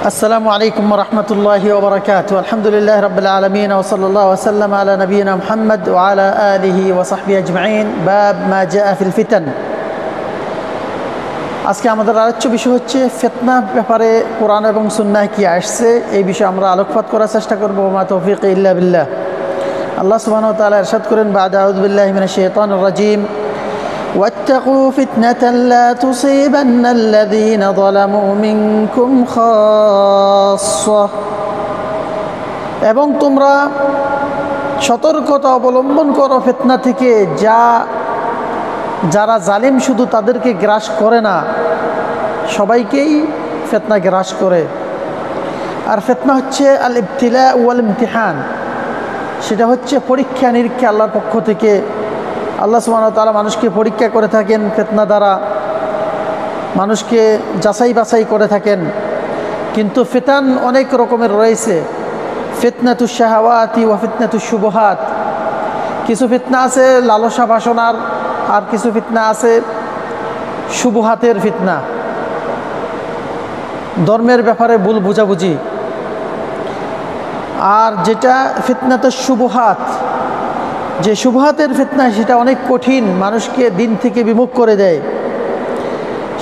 আসসালামু আলাইকুম ওয়া রাহমাতুল্লাহি ওয়া বারাকাতুহু। আলহামদুলিল্লাহি রাব্বিল আলামিন ওয়া সাল্লাল্লাহু ওয়া সাল্লামা আলা নাবিয়িনা মুহাম্মদ ওয়া আলা আলিহি ওয়া সাহবিহি আজমাইন। বাব মা জাআ ফিল ফিতান। আজকে আমাদের আলোচ্য বিষয় হচ্ছে ফিতনা ব্যাপারে কোরআন এবং সুন্নাহ কি আসছে, এই বিষয়ে আমরা আলোকপাত করার চেষ্টা করব। মা তৌফিক ইল্লা বিল্লাহ। আল্লাহ সুবহানাহু ওয়া তাআলা ইরশাদ করেন, বা'দা আউযু বিল্লাহি মিনাশ শাইতানির রাজীম, واتقوا فتنة لا تصيبن الذين ظلموا منكم خاصة। এবং তোমরা সতর্কতা অবলম্বন করো ফিতনা থেকে, যারা জালিম শুধু তাদেরকে গ্রাস করে না, সবাইকেই ফিতনা গ্রাস করে। আর ফিতনা হচ্ছে আল ইবতিলা ওয়াল ইমতিহান, সেটা হচ্ছে পরীক্ষা নিরীক্ষা আল্লাহর পক্ষ থেকে। আল্লাহ সুবহানাহু ওয়া তাআলা মানুষকে পরীক্ষা করে থাকেন, ফিতনা দ্বারা মানুষকে যাচাই বাছাই করে থাকেন। কিন্তু ফিতান অনেক রকমের রয়েছে, ফিতনাতুশ শাহাওয়াতি ওয়া ফিতনাতুশ শুবহাত। কিছু ফিতনা আছে লালসা বাসনার, আর কিছু ফিতনা আছে শুবহাতের ফিতনা, ধর্মের ব্যাপারে ভুল বুঝাবুঝি। আর যেটা ফিতনাতুশ শুবহাত, যে শুবহাতের ফিতনা, সেটা অনেক কঠিন, মানুষকে দিন থেকে বিমুখ করে দেয়।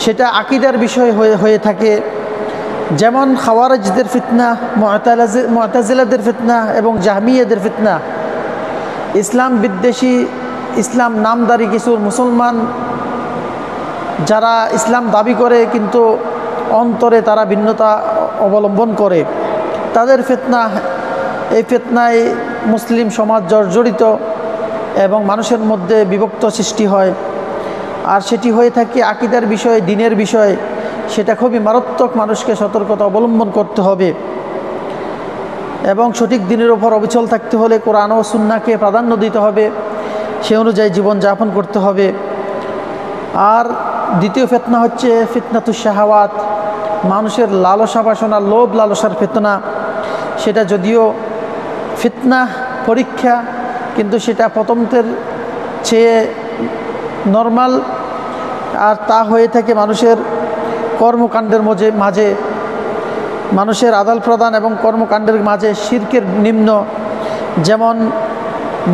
সেটা আকীদার বিষয় হয়ে থাকে, যেমন খাওয়ারিজদের ফিতনা, মুতাজিলাদের ফিতনা এবং জাহমিয়াদের ফিতনা। ইসলাম বিদ্বেষী, ইসলাম নামদারি কিছু মুসলমান যারা ইসলাম দাবি করে কিন্তু অন্তরে তারা ভিন্নতা অবলম্বন করে, তাদের ফিতনা। এই ফিতনায় মুসলিম সমাজ জর্জরিত এবং মানুষের মধ্যে বিভক্ত সৃষ্টি হয়। আর সেটি হয়ে থাকে আকীদার বিষয়, দ্বীনের বিষয়। সেটা খুবই মারাত্মক, মানুষকে সতর্কতা অবলম্বন করতে হবে এবং সঠিক দ্বীনের ওপর অবিচল থাকতে হলে কোরআন ও সুন্নাহকে প্রাধান্য দিতে হবে, সে অনুযায়ী জীবনযাপন করতে হবে। আর দ্বিতীয় ফিতনা হচ্ছে ফিতনাতুশ শাহাওয়াত, মানুষের লালসা বাসনা, লোভ লালসার ফিতনা। সেটা যদিও ফিতনা, পরীক্ষা, কিন্তু সেটা প্রথমতের চেয়ে নর্মাল। আর তা হয়ে থাকে মানুষের কর্মকাণ্ডের মাঝে, মানুষের আদাল প্রদান এবং কর্মকাণ্ডের মাঝে শিরকের নিম্ন, যেমন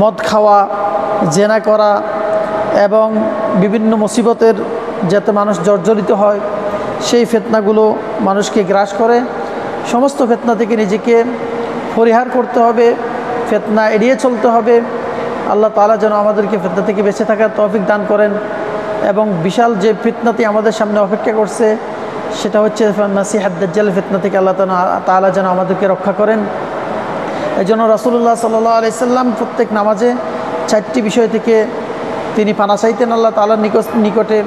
মদ খাওয়া, জেনা করা এবং বিভিন্ন মুসিবতের যাতে মানুষ জর্জরিত হয়, সেই ফিতনাগুলো মানুষকে গ্রাস করে। সমস্ত ফিতনা থেকে নিজেকে পরিহার করতে হবে, ফিতনা এড়িয়ে চলতে হবে। আল্লাহ তাআলা যেন আমাদেরকে ফিতনা থেকে বেঁচে থাকার তৌফিক দান করেন। এবং বিশাল যে ফিতনাটি আমাদের সামনে অপেক্ষা করছে, সেটা হচ্ছে মাসিহুদ দাজ্জাল ফিতনা থেকে আল্লাহ তাআলা যেন আমাদেরকে রক্ষা করেন। এই জন্য রাসূলুল্লাহ সাল্লাল্লাহু আলাইহি সাল্লাম প্রত্যেক নামাজে 4টি বিষয় থেকে তিনি পানা চাইতেন আল্লাহ তাআলার নিকটে।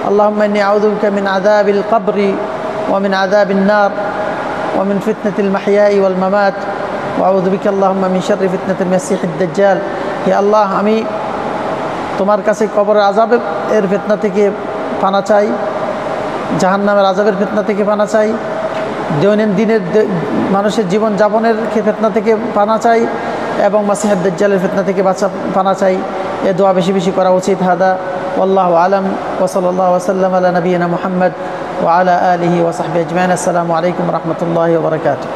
আল্লাহুম্মা ইন্নী আউযু বিকা মিন আযাবিল কবরি ওয়া মিন আযাবিন নার ওয়া মিন ফিতনাতিল মাহইয়াই ওয়াল মামাত ওয়া আউযু বিকা আল্লাহুম্মা মিন শাররি ফিতনাতিল মাসিহিদ দাজ্জাল। হে আল্লাহ, আমি তোমার কাছে কবরের আযাবের ফিতনা থেকে পানা চাই, জাহান্নামের আযাবের ফিতনা থেকে পানা চাই, দৈনন্দিনের মানুষের জীবন যাপনের ফিতনা থেকে পানা চাই, এবং মাসিহুদ দাজ্জালের ফিতনা থেকে পানা চাই। এ দোয়া বেশি বেশি করা উচিত। হাদা ওয়াল্লাহু আলাম ওয়া সাল্লাল্লাহু ওয়া সাল্লাম আলা নবিয়িনা মুহাম্মদ ওয়া আলা আলিহি ওয়া সাহবিহি আজমাইন। আসসালামু আলাইকুম ওয়া রাহমাতুল্লাহি ওয়া বারাকাতুহু।